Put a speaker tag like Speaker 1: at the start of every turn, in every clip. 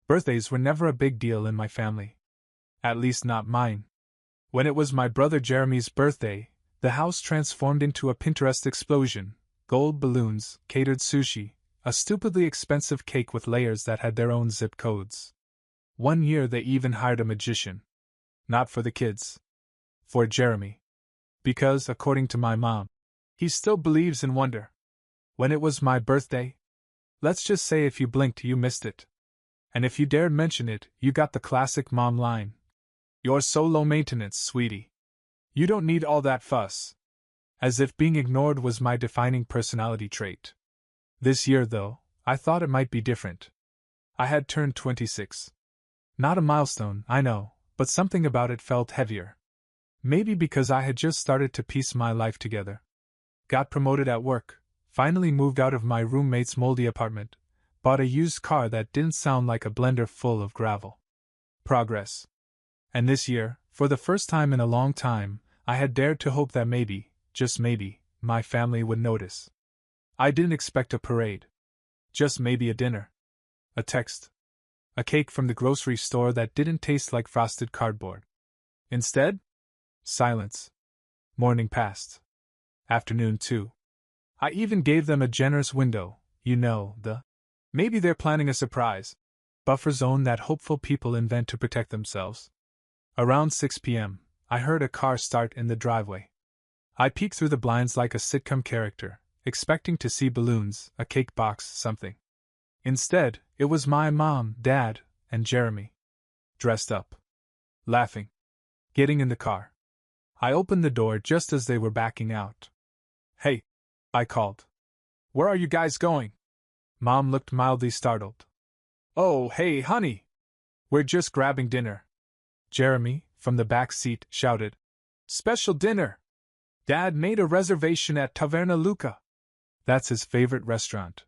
Speaker 1: Birthdays were never a big deal in my family. At least not mine. When it was my brother Jeremy's birthday, the house transformed into a Pinterest explosion: gold balloons, catered sushi, a stupidly expensive cake with layers that had their own zip codes. One year they even hired a magician. Not for the kids. For Jeremy. Because, according to my mom, he still believes in wonder. When it was my birthday, let's just say if you blinked you missed it. And if you dared mention it, you got the classic mom line: "You're so low maintenance, sweetie. You don't need all that fuss." As if being ignored was my defining personality trait. This year, though, I thought it might be different. I had turned 26. Not a milestone, I know, but something about it felt heavier. Maybe because I had just started to piece my life together. Got promoted at work, finally moved out of my roommate's moldy apartment, bought a used car that didn't sound like a blender full of gravel. Progress. And this year, for the first time in a long time, I had dared to hope that maybe, just maybe, my family would notice. I didn't expect a parade. Just maybe a dinner. A text. A cake from the grocery store that didn't taste like frosted cardboard. Instead? Silence. Morning passed. Afternoon too. I even gave them a generous window, maybe they're planning a surprise buffer zone that hopeful people invent to protect themselves. Around 6 p.m., I heard a car start in the driveway. I peeked through the blinds like a sitcom character, expecting to see balloons, a cake box, something. Instead, it was my mom, dad, and Jeremy. Dressed up. Laughing. Getting in the car. I opened the door just as they were backing out. "Hey," I called. "Where are you guys going?" Mom looked mildly startled. "Oh, hey, honey. We're just grabbing dinner." Jeremy, from the back seat, shouted, "Special dinner! Dad made a reservation at Taverna Luca." That's his favorite restaurant.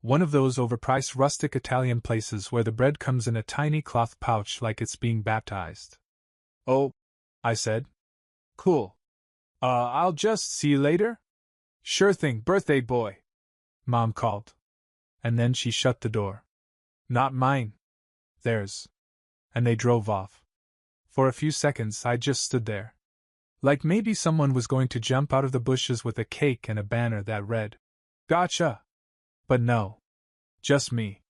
Speaker 1: One of those overpriced rustic Italian places where the bread comes in a tiny cloth pouch like it's being baptized. "Oh," I said. "Cool. I'll just see you later?" "Sure thing, birthday boy," Mom called. And then she shut the door. "Not mine. Theirs." And they drove off. For a few seconds I just stood there. Like maybe someone was going to jump out of the bushes with a cake and a banner that read, "Gotcha!" But no. Just me.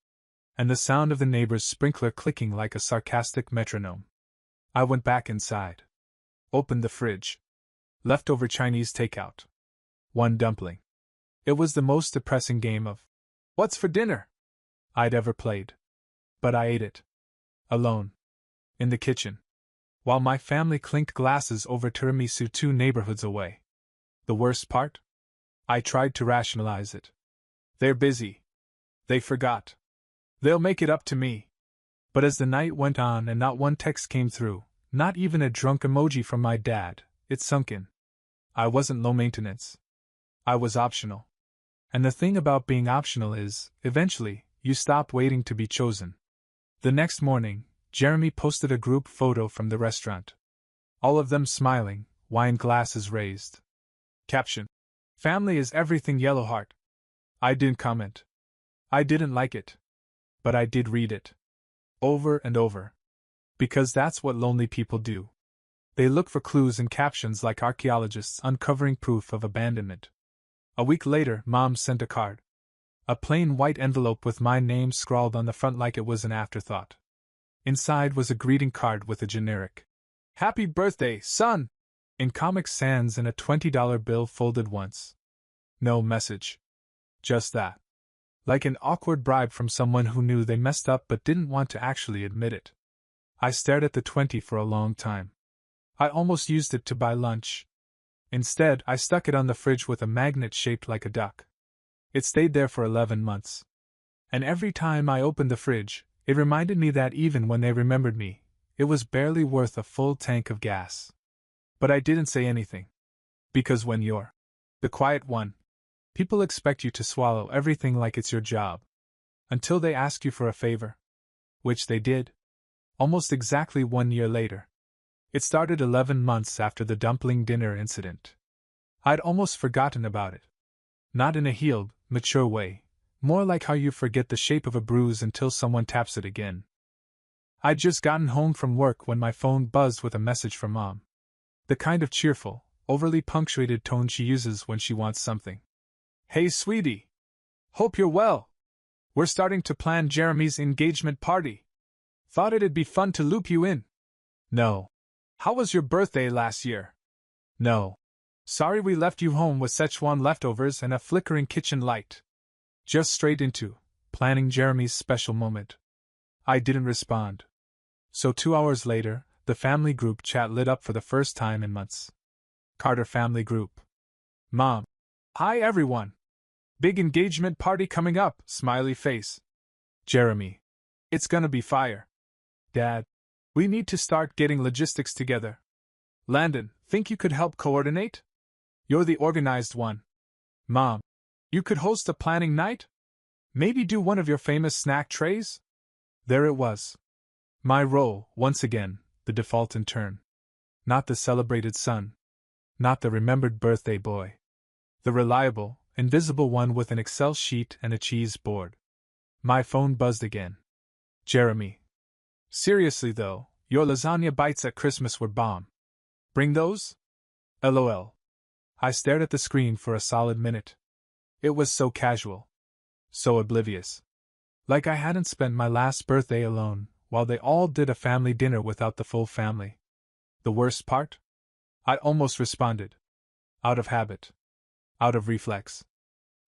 Speaker 1: And the sound of the neighbor's sprinkler clicking like a sarcastic metronome. I went back inside. Opened the fridge. Leftover Chinese takeout. One dumpling. It was the most depressing game of "What's for dinner?" I'd ever played. But I ate it. Alone. In the kitchen. While my family clinked glasses over tiramisu 2 neighborhoods away. The worst part? I tried to rationalize it. They're busy. They forgot. They'll make it up to me. But as the night went on and not one text came through, not even a drunk emoji from my dad, it sunk in. I wasn't low maintenance. I was optional. And the thing about being optional is, eventually, you stop waiting to be chosen. The next morning, Jeremy posted a group photo from the restaurant. All of them smiling, wine glasses raised. Caption: "Family is everything, yellow heart." I didn't comment. I didn't like it. But I did read it. Over and over. Because that's what lonely people do. They look for clues in captions like archaeologists uncovering proof of abandonment. A week later, Mom sent a card. A plain white envelope with my name scrawled on the front like it was an afterthought. Inside was a greeting card with a generic "Happy birthday, son!" in Comic Sans and a $20 bill folded once. No message. Just that. Like an awkward bribe from someone who knew they messed up but didn't want to actually admit it. I stared at the 20 for a long time. I almost used it to buy lunch. Instead, I stuck it on the fridge with a magnet shaped like a duck. It stayed there for 11 months. And every time I opened the fridge, it reminded me that even when they remembered me, it was barely worth a full tank of gas. But I didn't say anything. Because when you're the quiet one, people expect you to swallow everything like it's your job. Until they ask you for a favor. Which they did. Almost exactly 1 year later. It started 11 months after the dumpling dinner incident. I'd almost forgotten about it. Not in a healed, mature way, more like how you forget the shape of a bruise until someone taps it again. I'd just gotten home from work when my phone buzzed with a message from Mom. The kind of cheerful, overly punctuated tone she uses when she wants something. Hey sweetie! Hope you're well! We're starting to plan Jeremy's engagement party. Thought it'd be fun to loop you in. No. How was your birthday last year? No. Sorry we left you home with Szechuan leftovers and a flickering kitchen light. Just straight into planning Jeremy's special moment. I didn't respond. So 2 hours later, the family group chat lit up for the first time in months. Carter family group. Mom. Hi everyone. Big engagement party coming up, smiley face. Jeremy. It's gonna be fire. Dad. We need to start getting logistics together. Landon, think you could help coordinate? You're the organized one. Mom. You could host a planning night? Maybe do one of your famous snack trays? There it was. My role, once again, the default in turn. Not the celebrated son. Not the remembered birthday boy. The reliable, invisible one with an Excel sheet and a cheese board. My phone buzzed again. Jeremy. Seriously though, your lasagna bites at Christmas were bomb. Bring those? LOL. I stared at the screen for a solid minute. It was so casual. So oblivious. Like I hadn't spent my last birthday alone, while they all did a family dinner without the full family. The worst part? I almost responded. Out of habit. Out of reflex.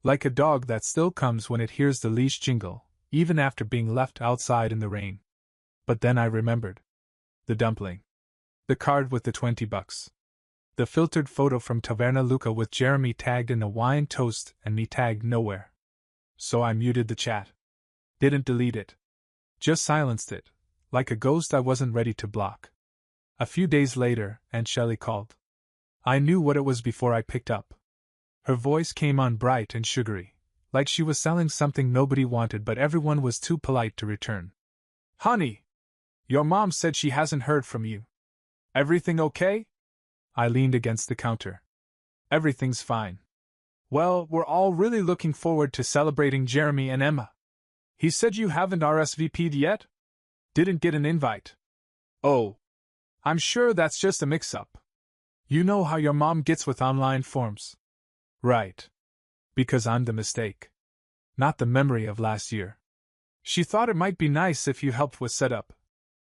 Speaker 1: Like a dog that still comes when it hears the leash jingle, even after being left outside in the rain. But then I remembered. The dumpling. The card with the $20. The filtered photo from Taverna Luca with Jeremy tagged in a wine toast and me tagged nowhere. So I muted the chat. Didn't delete it. Just silenced it, like a ghost I wasn't ready to block. A few days later, Aunt Shelley called. I knew what it was before I picked up. Her voice came on bright and sugary, like she was selling something nobody wanted but everyone was too polite to return. Honey! Your mom said she hasn't heard from you. Everything okay? I leaned against the counter. Everything's fine. Well, we're all really looking forward to celebrating Jeremy and Emma. He said you haven't RSVP'd yet? Didn't get an invite. Oh. I'm sure that's just a mix-up. You know how your mom gets with online forms. Right. Because I'm the mistake. Not the memory of last year. She thought it might be nice if you helped with setup.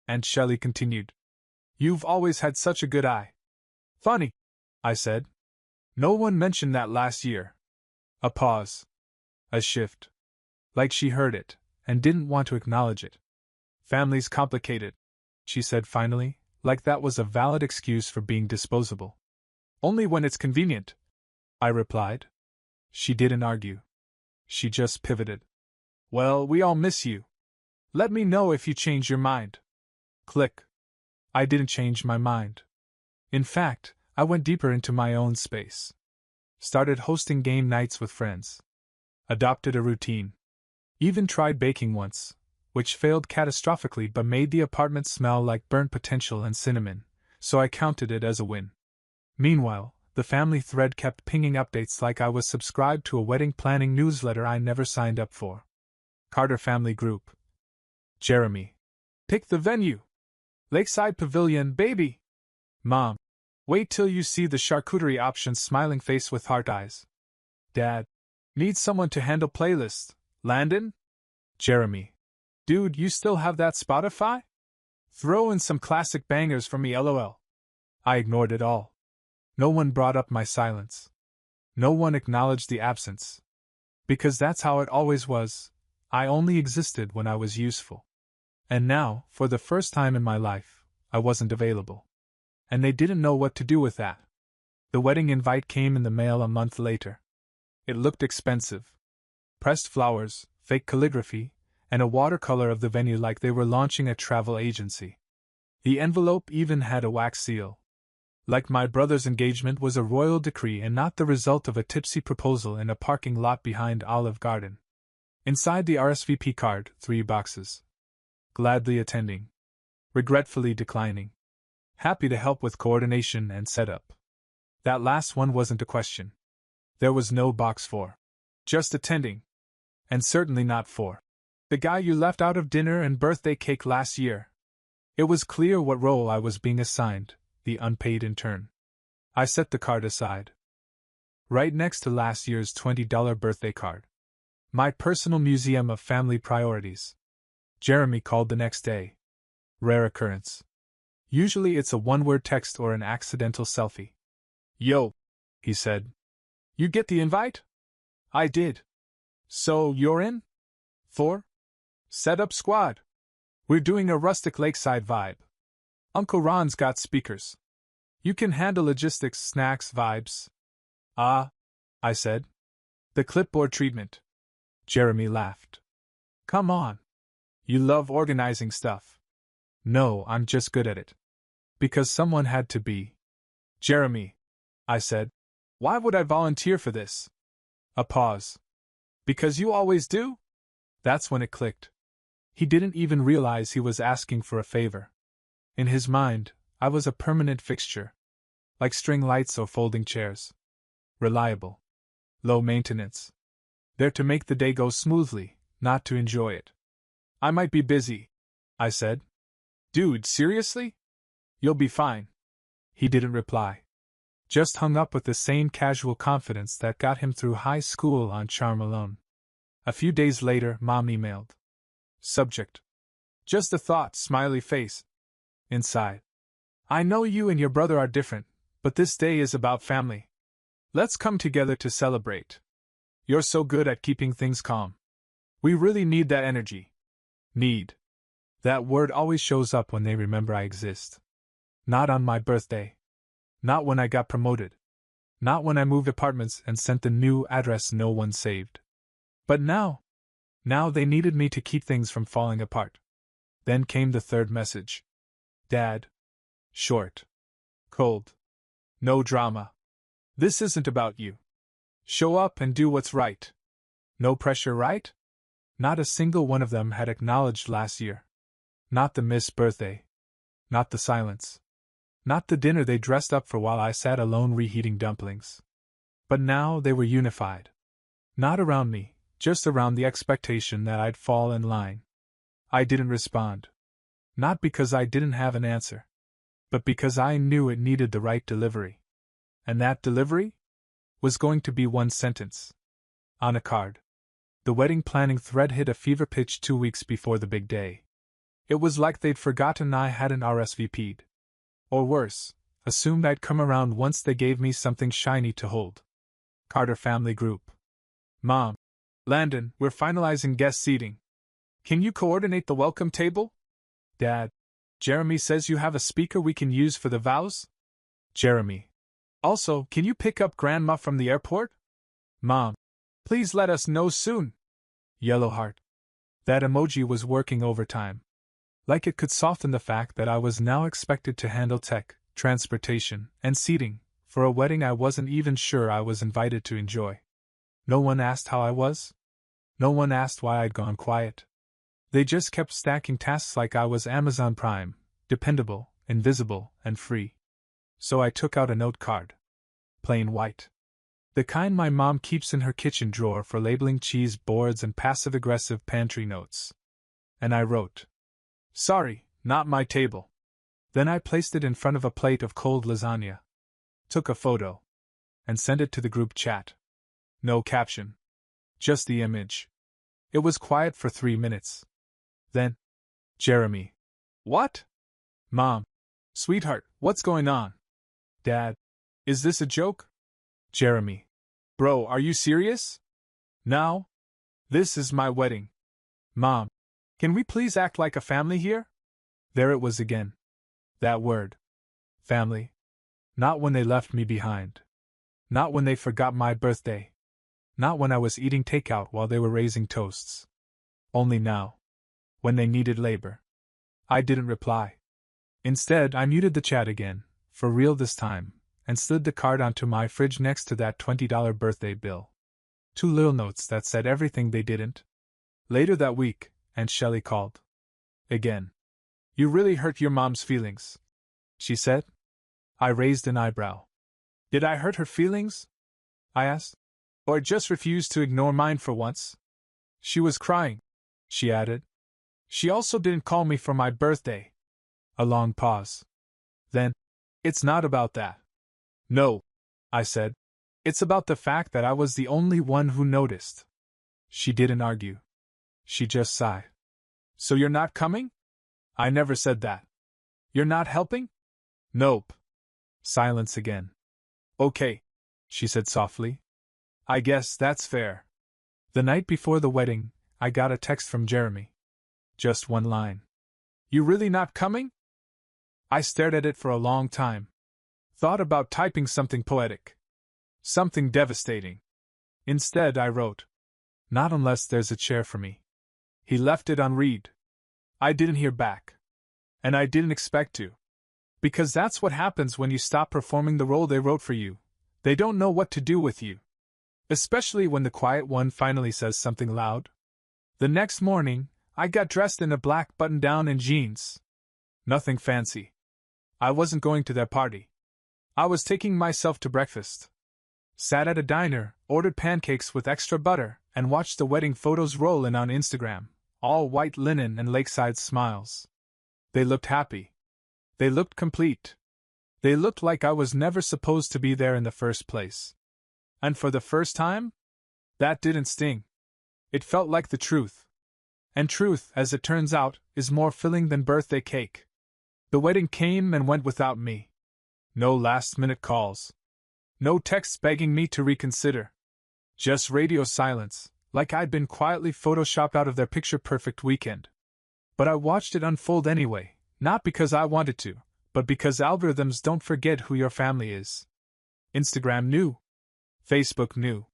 Speaker 1: And Shelley continued. You've always had such a good eye. Funny, I said. No one mentioned that last year. A pause. A shift. Like she heard it, and didn't want to acknowledge it. Family's complicated, she said finally, like that was a valid excuse for being disposable. Only when it's convenient, I replied. She didn't argue. She just pivoted. Well, we all miss you. Let me know if you change your mind. Click. I didn't change my mind. In fact, I went deeper into my own space. Started hosting game nights with friends. Adopted a routine. Even tried baking once, which failed catastrophically but made the apartment smell like burnt potential and cinnamon, so I counted it as a win. Meanwhile, the family thread kept pinging updates like I was subscribed to a wedding planning newsletter I never signed up for. Carter family group. Jeremy. Pick the venue. Lakeside Pavilion, baby. Mom. Wait till you see the charcuterie options, smiling face with heart eyes. Dad. Need someone to handle playlists. Landon? Jeremy. Dude, you still have that Spotify? Throw in some classic bangers for me, lol. I ignored it all. No one brought up my silence. No one acknowledged the absence. Because that's how it always was. I only existed when I was useful. And now, for the first time in my life, I wasn't available. And they didn't know what to do with that. The wedding invite came in the mail a month later. It looked expensive. Pressed flowers, fake calligraphy, and a watercolor of the venue like they were launching a travel agency. The envelope even had a wax seal. Like my brother's engagement was a royal decree and not the result of a tipsy proposal in a parking lot behind Olive Garden. Inside the RSVP card, 3 boxes. Gladly attending. Regretfully declining. Happy to help with coordination and setup. That last one wasn't a question. There was no box for. Just attending. And certainly not for. The guy you left out of dinner and birthday cake last year. It was clear what role I was being assigned, the unpaid intern. I set the card aside. Right next to last year's $20 birthday card. My personal museum of family priorities. Jeremy called the next day. Rare occurrence. Usually it's a one-word text or an accidental selfie. "Yo," he said. "You get the invite?" I did. "So, you're in? For? Set up squad. We're doing a rustic lakeside vibe. Uncle Ron's got speakers. You can handle logistics, snacks, vibes." "Ah," I said. "The clipboard treatment." Jeremy laughed. "Come on. You love organizing stuff." "No, I'm just good at it. Because someone had to be." "Jeremy," I said, "why would I volunteer for this?" A pause. "Because you always do?" That's when it clicked. He didn't even realize he was asking for a favor. In his mind, I was a permanent fixture. Like string lights or folding chairs. Reliable. Low maintenance. There to make the day go smoothly, not to enjoy it. "I might be busy," I said. "Dude, seriously? You'll be fine." He didn't reply. Just hung up with the same casual confidence that got him through high school on charm alone. A few days later, Mom emailed. Subject: "Just a thought, smiley face." Inside: "I know you and your brother are different, but this day is about family. Let's come together to celebrate. You're so good at keeping things calm. We really need that energy." Need. That word always shows up when they remember I exist. Not on my birthday. Not when I got promoted. Not when I moved apartments and sent the new address no one saved. But now they needed me to keep things from falling apart. Then came the third message. "Dad. Short. Cold. No drama. This isn't about you. Show up and do what's right. No pressure, right?" Not a single one of them had acknowledged last year. Not the missed birthday. Not the silence. Not the dinner they dressed up for while I sat alone reheating dumplings. But now they were unified. Not around me, just around the expectation that I'd fall in line. I didn't respond. Not because I didn't have an answer, but because I knew it needed the right delivery. And that delivery was going to be one sentence. On a card. The wedding planning thread hit a fever pitch 2 weeks before the big day. It was like they'd forgotten I hadn't RSVP'd. Or worse, assumed I'd come around once they gave me something shiny to hold. Carter Family Group. "Mom. Landon, we're finalizing guest seating. Can you coordinate the welcome table?" "Dad. Jeremy says you have a speaker we can use for the vows?" Jeremy. "Also, can you pick up Grandma from the airport?" "Mom. Please let us know soon." Yellow heart. That emoji was working overtime. Like it could soften the fact that I was now expected to handle tech, transportation, and seating, for a wedding I wasn't even sure I was invited to enjoy. No one asked how I was. No one asked why I'd gone quiet. They just kept stacking tasks like I was Amazon Prime, dependable, invisible, and free. So I took out a note card. Plain white. The kind my mom keeps in her kitchen drawer for labeling cheese boards and passive-aggressive pantry notes. And I wrote, "Sorry, not my table." Then I placed it in front of a plate of cold lasagna. Took a photo. And sent it to the group chat. No caption. Just the image. It was quiet for 3 minutes. Then, Jeremy. "What?" "Mom. Sweetheart, what's going on?" "Dad. Is this a joke?" Jeremy. "Bro, are you serious? Now? This is my wedding." "Mom. Can we please act like a family here?" There it was again. That word. Family. Not when they left me behind. Not when they forgot my birthday. Not when I was eating takeout while they were raising toasts. Only now. When they needed labor. I didn't reply. Instead, I muted the chat again, for real this time, and slid the card onto my fridge next to that $20 birthday bill. 2 little notes that said everything they didn't. Later that week, Aunt Shelley called. Again. "You really hurt your mom's feelings," she said. I raised an eyebrow. "Did I hurt her feelings?" I asked. "Or just refused to ignore mine for once?" "She was crying," she added. "She also didn't call me for my birthday." A long pause. Then, "It's not about that." "No," I said. "It's about the fact that I was the only one who noticed." She didn't argue. She just sighed. "So you're not coming?" "I never said that." "You're not helping?" "Nope." Silence again. "Okay," she said softly. "I guess that's fair." The night before the wedding, I got a text from Jeremy. Just one line. "You really not coming?" I stared at it for a long time. Thought about typing something poetic. Something devastating. Instead, I wrote, "Not unless there's a chair for me." He left it unread. I didn't hear back. And I didn't expect to. Because that's what happens when you stop performing the role they wrote for you. They don't know what to do with you. Especially when the quiet one finally says something loud. The next morning, I got dressed in a black button-down and jeans. Nothing fancy. I wasn't going to their party. I was taking myself to breakfast. Sat at a diner, ordered pancakes with extra butter, and watched the wedding photos roll in on Instagram, all white linen and lakeside smiles. They looked happy. They looked complete. They looked like I was never supposed to be there in the first place. And for the first time? That didn't sting. It felt like the truth. And truth, as it turns out, is more filling than birthday cake. The wedding came and went without me. No last-minute calls. No texts begging me to reconsider. Just radio silence, like I'd been quietly photoshopped out of their picture-perfect weekend. But I watched it unfold anyway, not because I wanted to, but because algorithms don't forget who your family is. Instagram knew. Facebook knew.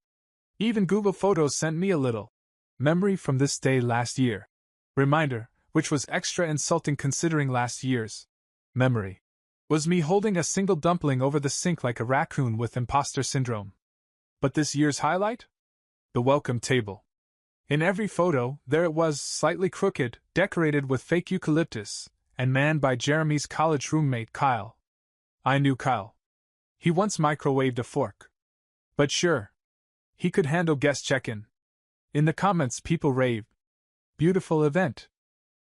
Speaker 1: Even Google Photos sent me a little memory from this day last year. Reminder, which was extra insulting considering last year's memory was me holding a single dumpling over the sink like a raccoon with imposter syndrome. But this year's highlight? The welcome table. In every photo, there it was, slightly crooked, decorated with fake eucalyptus, and manned by Jeremy's college roommate Kyle. I knew Kyle. He once microwaved a fork. But sure, he could handle guest check-in. In the comments people raved. Beautiful event.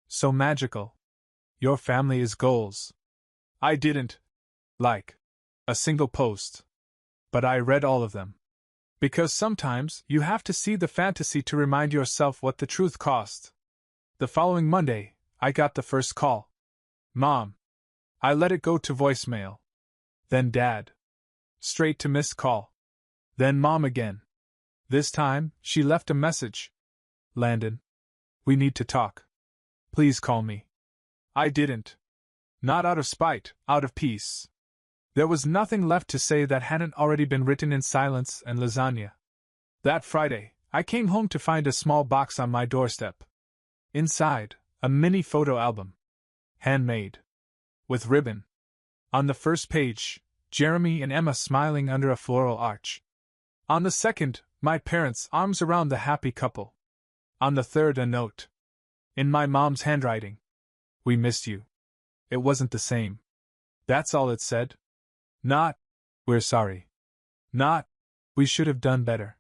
Speaker 1: So magical. Your family is goals. I didn't like a single post. But I read all of them. Because sometimes you have to see the fantasy to remind yourself what the truth cost. The following Monday, I got the first call. Mom. I let it go to voicemail. Then Dad. Straight to missed call. Then Mom again. This time, she left a message. Landon. We need to talk. Please call me. I didn't. Not out of spite, out of peace. There was nothing left to say that hadn't already been written in silence and lasagna. That Friday, I came home to find a small box on my doorstep. Inside, a mini photo album. Handmade. With ribbon. On the first page, Jeremy and Emma smiling under a floral arch. On the second, my parents' arms around the happy couple. On the third, a note. In my mom's handwriting. We missed you. It wasn't the same. That's all it said. Not, we're sorry. Not, we should have done better.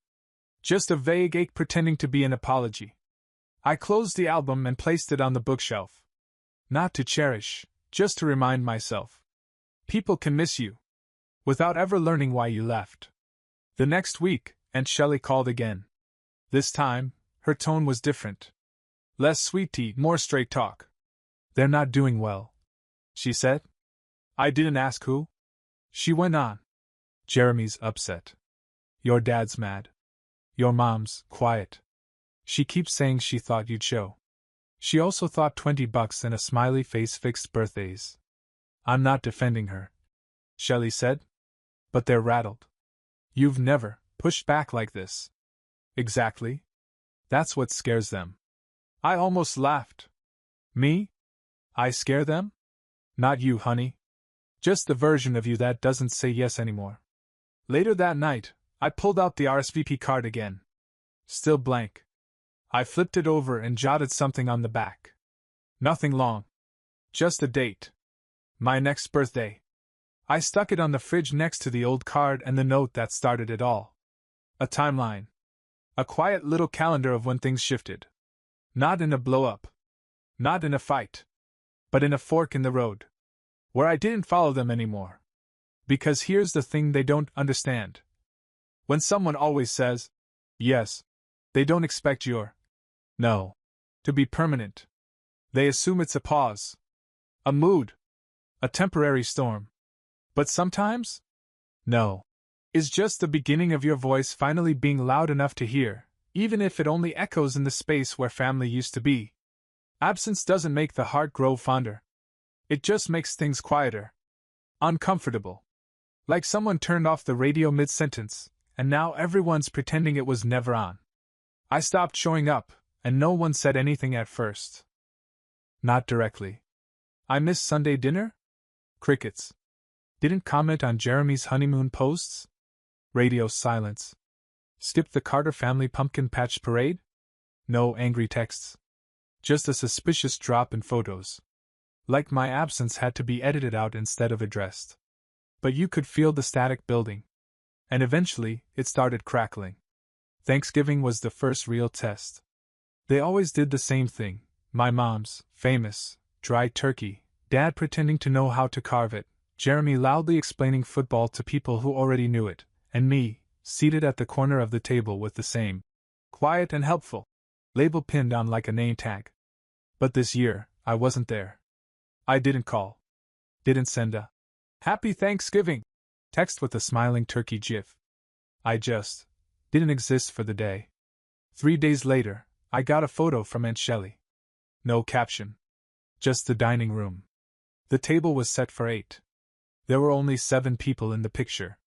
Speaker 1: Just a vague ache pretending to be an apology. I closed the album and placed it on the bookshelf. Not to cherish, just to remind myself. People can miss you. Without ever learning why you left. The next week, Aunt Shelley called again. This time, her tone was different. Less sweet tea, more straight talk. They're not doing well, she said. I didn't ask who. She went on. Jeremy's upset. Your dad's mad. Your mom's quiet. She keeps saying she thought you'd show. She also thought $20 and a smiley face fixed birthdays. I'm not defending her, Shelley said. But they're rattled. You've never pushed back like this. Exactly. That's what scares them. I almost laughed. Me? I scare them? Not you, honey. Just the version of you that doesn't say yes anymore. Later that night, I pulled out the RSVP card again. Still blank. I flipped it over and jotted something on the back. Nothing long. Just a date. My next birthday. I stuck it on the fridge next to the old card and the note that started it all. A timeline. A quiet little calendar of when things shifted. Not in a blow-up. Not in a fight. but in a fork in the road, where I didn't follow them anymore. Because here's the thing they don't understand. When someone always says, yes, they don't expect your no to be permanent. They assume it's a pause, a mood, a temporary storm. But sometimes, no is just the beginning of your voice finally being loud enough to hear, even if it only echoes in the space where family used to be. Absence doesn't make the heart grow fonder. It just makes things quieter, uncomfortable. Like someone turned off the radio mid-sentence, and now everyone's pretending it was never on. I stopped showing up, and no one said anything at first. Not directly. I missed Sunday dinner? Crickets. Didn't comment on Jeremy's honeymoon posts? Radio silence. Skipped the Carter family pumpkin patch parade? No angry texts. Just a suspicious drop in photos. Like my absence had to be edited out instead of addressed. But you could feel the static building. And eventually, it started crackling. Thanksgiving was the first real test. They always did the same thing. My mom's famous dry turkey, Dad pretending to know how to carve it, Jeremy loudly explaining football to people who already knew it, and me, seated at the corner of the table with the same quiet and helpful label pinned on like a name tag. But this year, I wasn't there. I didn't call. Didn't send a Happy Thanksgiving text with a smiling turkey gif. I just didn't exist for the day. 3 days later, I got a photo from Aunt Shelley. No caption. Just the dining room. The table was set for 8. There were only 7 people in the picture.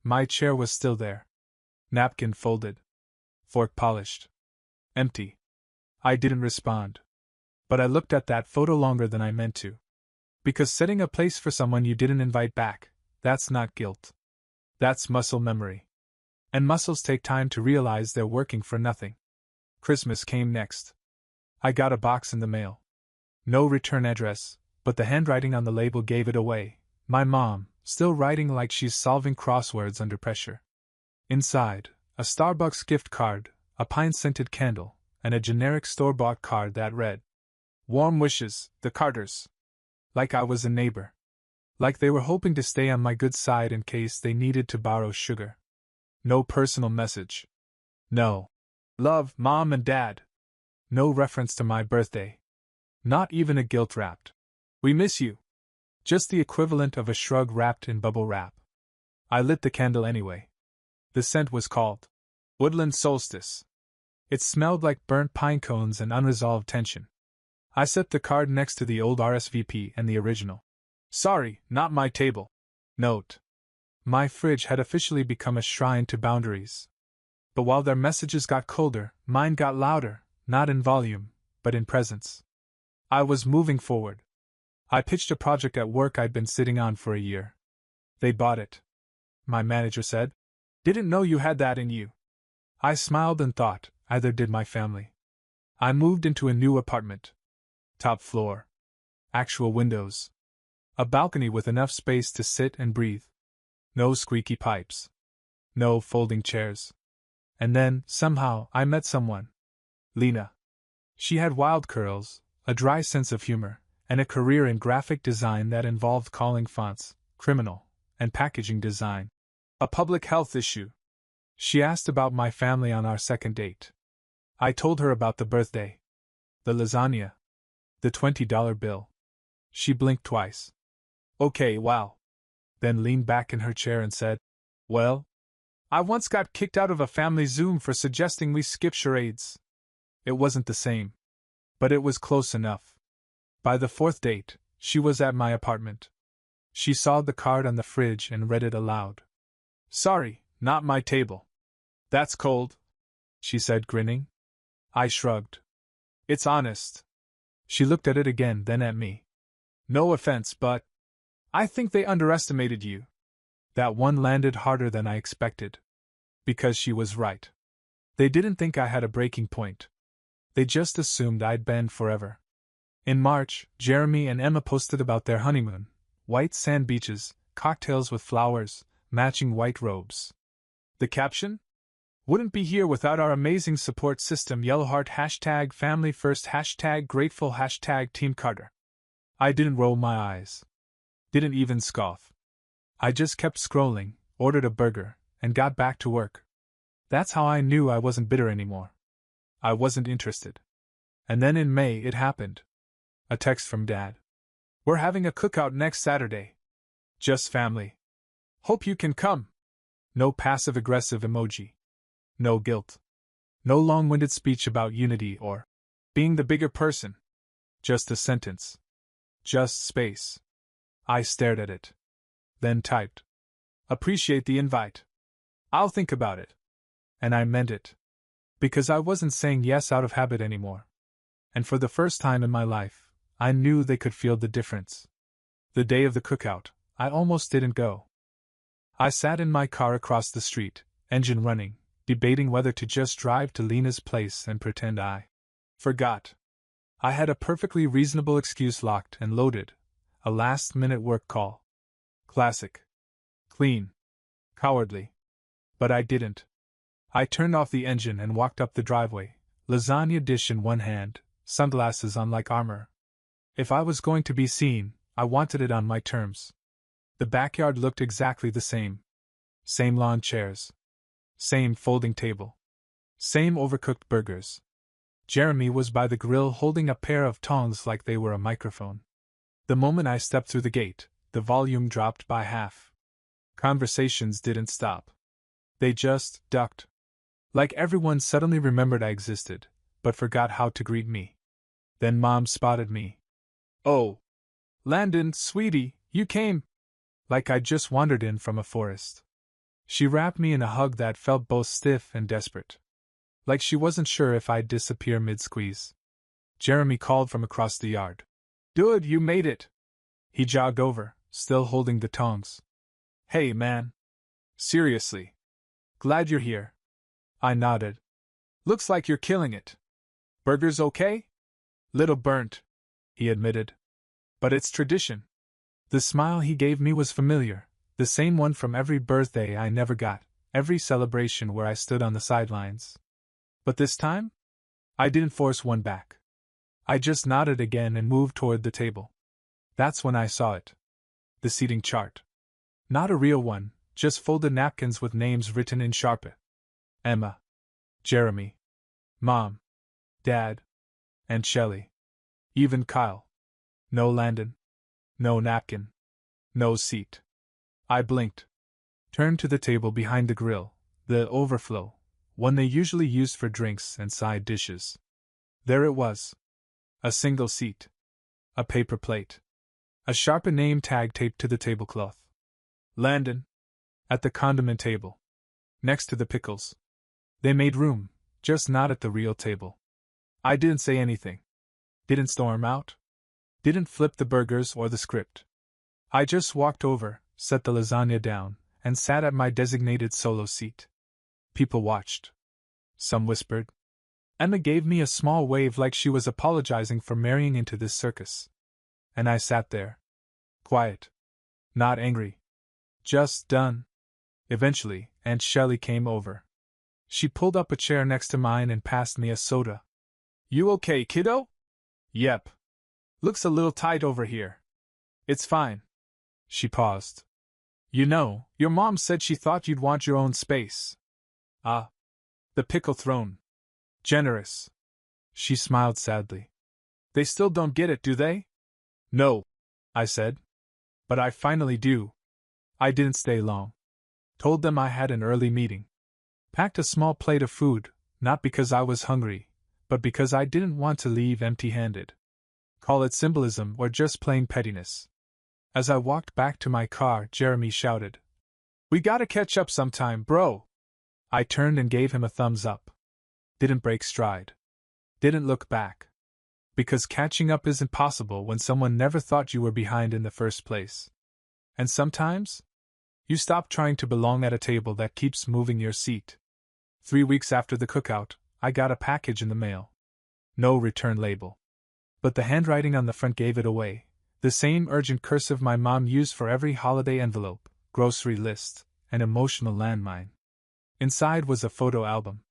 Speaker 1: My chair was still there. Napkin folded. Fork polished. Empty. I didn't respond. But I looked at that photo longer than I meant to. Because setting a place for someone you didn't invite back, that's not guilt. That's muscle memory. And muscles take time to realize they're working for nothing. Christmas came next. I got a box in the mail. No return address, but the handwriting on the label gave it away. My mom, still writing like she's solving crosswords under pressure. Inside, a Starbucks gift card, a pine-scented candle, and a generic store-bought card that read, "Warm wishes, the Carters." Like I was a neighbor. Like they were hoping to stay on my good side in case they needed to borrow sugar. No personal message. No. Love, Mom and Dad. No reference to my birthday. Not even a guilt-wrapped "We miss you." Just the equivalent of a shrug wrapped in bubble wrap. I lit the candle anyway. The scent was called Woodland Solstice. It smelled like burnt pine cones and unresolved tension. I set the card next to the old RSVP and the original "Sorry, not my table" note. My fridge had officially become a shrine to boundaries. But while their messages got colder, mine got louder, not in volume, but in presence. I was moving forward. I pitched a project at work I'd been sitting on for a year. They bought it. My manager said, "Didn't know you had that in you." I smiled and thought, either did my family. I moved into a new apartment. Top floor. Actual windows. A balcony with enough space to sit and breathe. No squeaky pipes. No folding chairs. And then, somehow, I met someone. Lena. She had wild curls, a dry sense of humor, and a career in graphic design that involved calling fonts, criminal, and packaging design a public health issue. She asked about my family on our second date. I told her about the birthday. The lasagna. The $20 bill. She blinked twice. Okay, wow. Then leaned back in her chair and said, "Well, I once got kicked out of a family Zoom for suggesting we skip charades." It wasn't the same. But it was close enough. By the 4th date, she was at my apartment. She saw the card on the fridge and read it aloud. "Sorry, not my table." "That's cold," she said, grinning. I shrugged. "It's honest." She looked at it again, then at me. "No offense, but I think they underestimated you." That one landed harder than I expected. Because she was right. They didn't think I had a breaking point. They just assumed I'd bend forever. In March, Jeremy and Emma posted about their honeymoon. White sand beaches, cocktails with flowers, matching white robes. The caption? "Wouldn't be here without our amazing support system. Yellow heart #family first #grateful #Team Carter." I didn't roll my eyes. Didn't even scoff. I just kept scrolling, ordered a burger, and got back to work. That's how I knew I wasn't bitter anymore. I wasn't interested. And then in May it happened. A text from Dad. We're having a cookout next Saturday. Just family. Hope you can come. No passive-aggressive emoji. No guilt. No long-winded speech about unity or being the bigger person. Just a sentence. Just space. I stared at it. Then typed. Appreciate the invite. I'll think about it. And I meant it. Because I wasn't saying yes out of habit anymore. And for the first time in my life, I knew they could feel the difference. The day of the cookout, I almost didn't go. I sat in my car across the street, engine running, debating whether to just drive to Lena's place and pretend I forgot. I had a perfectly reasonable excuse locked and loaded, a last-minute work call. Classic. Clean. Cowardly. But I didn't. I turned off the engine and walked up the driveway, lasagna dish in one hand, sunglasses on like armor. If I was going to be seen, I wanted it on my terms. The backyard looked exactly the same. Same lawn chairs. Same folding table. Same overcooked burgers. Jeremy was by the grill holding a pair of tongs like they were a microphone. The moment I stepped through the gate, the volume dropped by half. Conversations didn't stop. They just ducked. Like everyone suddenly remembered I existed, but forgot how to greet me. Then Mom spotted me. Oh. Landon, sweetie, you came. Like I just wandered in from a forest. She wrapped me in a hug that felt both stiff and desperate. Like she wasn't sure if I'd disappear mid-squeeze. Jeremy called from across the yard. Dude, you made it. He jogged over, still holding the tongs. Hey, man. Seriously. Glad you're here. I nodded. Looks like you're killing it. Burgers okay? Little burnt, he admitted. But it's tradition. The smile he gave me was familiar, the same one from every birthday I never got, every celebration where I stood on the sidelines. But this time? I didn't force one back. I just nodded again and moved toward the table. That's when I saw it. The seating chart. Not a real one, just folded napkins with names written in Sharpie. Emma. Jeremy. Mom. Dad. And Shelley. Even Kyle. No Landon. No napkin. No seat. I blinked. Turned to the table behind the grill, the overflow, one they usually used for drinks and side dishes. There it was. A single seat. A paper plate. A Sharpie name tag taped to the tablecloth. Landon. At the condiment table. Next to the pickles. They made room, just not at the real table. I didn't say anything. Didn't storm out. Didn't flip the burgers or the script. I just walked over, set the lasagna down, and sat at my designated solo seat. People watched. Some whispered. Emma gave me a small wave like she was apologizing for marrying into this circus. And I sat there. Quiet. Not angry. Just done. Eventually, Aunt Shelley came over. She pulled up a chair next to mine and passed me a soda. You okay, kiddo? Yep. Looks a little tight over here. It's fine. She paused. You know, your mom said she thought you'd want your own space. Ah. The pickle throne. Generous. She smiled sadly. They still don't get it, do they? No, I said. But I finally do. I didn't stay long. Told them I had an early meeting. Packed a small plate of food, not because I was hungry, but because I didn't want to leave empty-handed. Call it symbolism or just plain pettiness. As I walked back to my car, Jeremy shouted, We gotta catch up sometime, bro. I turned and gave him a thumbs up. Didn't break stride. Didn't look back. Because catching up isn't possible when someone never thought you were behind in the first place. And sometimes, you stop trying to belong at a table that keeps moving your seat. 3 weeks after the cookout, I got a package in the mail. No return label. But the handwriting on the front gave it away, the same urgent cursive my mom used for every holiday envelope, grocery list, and emotional landmine. Inside was a photo album.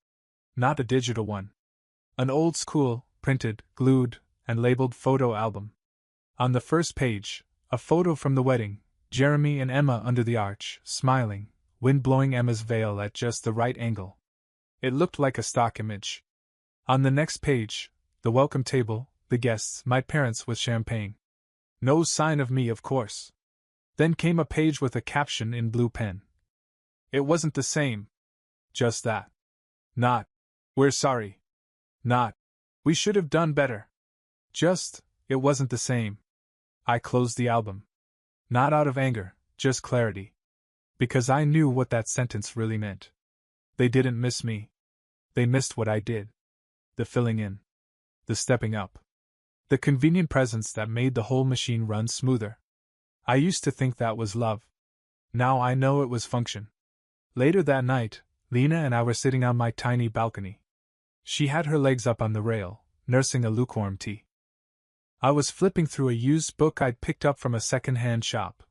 Speaker 1: Not a digital one. An old-school, printed, glued, and labeled photo album. On the first page, a photo from the wedding, Jeremy and Emma under the arch, smiling, wind blowing Emma's veil at just the right angle. It looked like a stock image. On the next page, the welcome table, the guests, my parents with champagne. No sign of me, of course. Then came a page with a caption in blue pen. It wasn't the same. Just that. Not, we're sorry. Not, we should have done better. Just, it wasn't the same. I closed the album. Not out of anger, just clarity. Because I knew what that sentence really meant. They didn't miss me. They missed what I did. The filling in. The stepping up. The convenient presence that made the whole machine run smoother. I used to think that was love. Now I know it was function. Later that night, Lena and I were sitting on my tiny balcony. She had her legs up on the rail, nursing a lukewarm tea. I was flipping through a used book I'd picked up from a second-hand shop,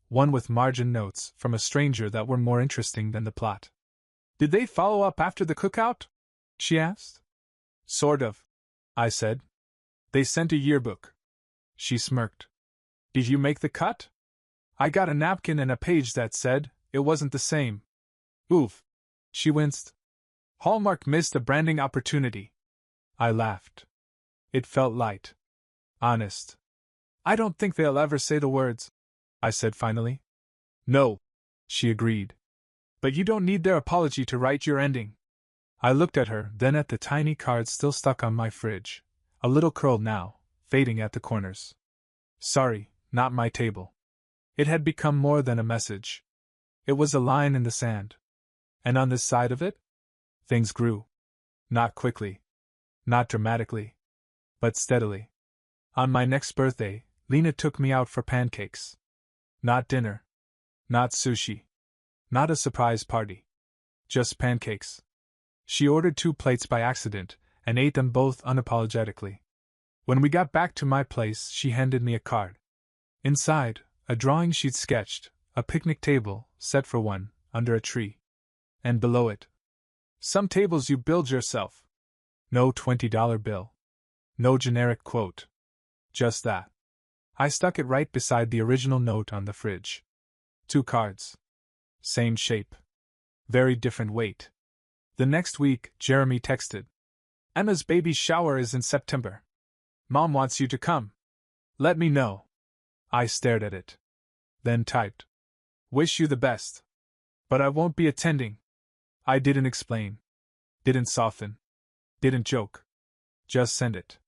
Speaker 1: one with margin notes from a stranger that were more interesting than the plot. Did they follow up after the cookout? She asked. Sort of, I said. They sent a yearbook. She smirked. Did you make the cut? I got a napkin and a page that said, it wasn't the same. Oof. She winced. Hallmark missed a branding opportunity. I laughed. It felt light. Honest. I don't think they'll ever say the words, I said finally. No, she agreed. But you don't need their apology to write your ending. I looked at her, then at the tiny card still stuck on my fridge, a little curled now, fading at the corners. Sorry, not my table. It had become more than a message. It was a line in the sand. And on this side of it? Things grew. Not quickly. Not dramatically. But steadily. On my next birthday, Lena took me out for pancakes. Not dinner. Not sushi. Not a surprise party. Just pancakes. She ordered 2 plates by accident, and ate them both unapologetically. When we got back to my place, she handed me a card. Inside, a drawing she'd sketched, a picnic table, set for one, under a tree. And below it, some tables you build yourself. No $20 bill. No generic quote. Just that. I stuck it right beside the original note on the fridge. 2 cards. Same shape. Very different weight. The next week, Jeremy texted. Emma's baby shower is in September. Mom wants you to come. Let me know. I stared at it. Then typed. Wish you the best. But I won't be attending. I didn't explain. Didn't soften. Didn't joke. Just send it.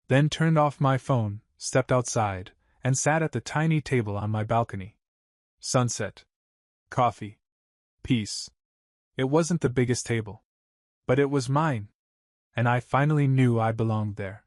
Speaker 1: Then turned off my phone, stepped outside, and sat at the tiny table on my balcony. Sunset. Coffee. Peace. It wasn't the biggest table. But it was mine. And I finally knew I belonged there.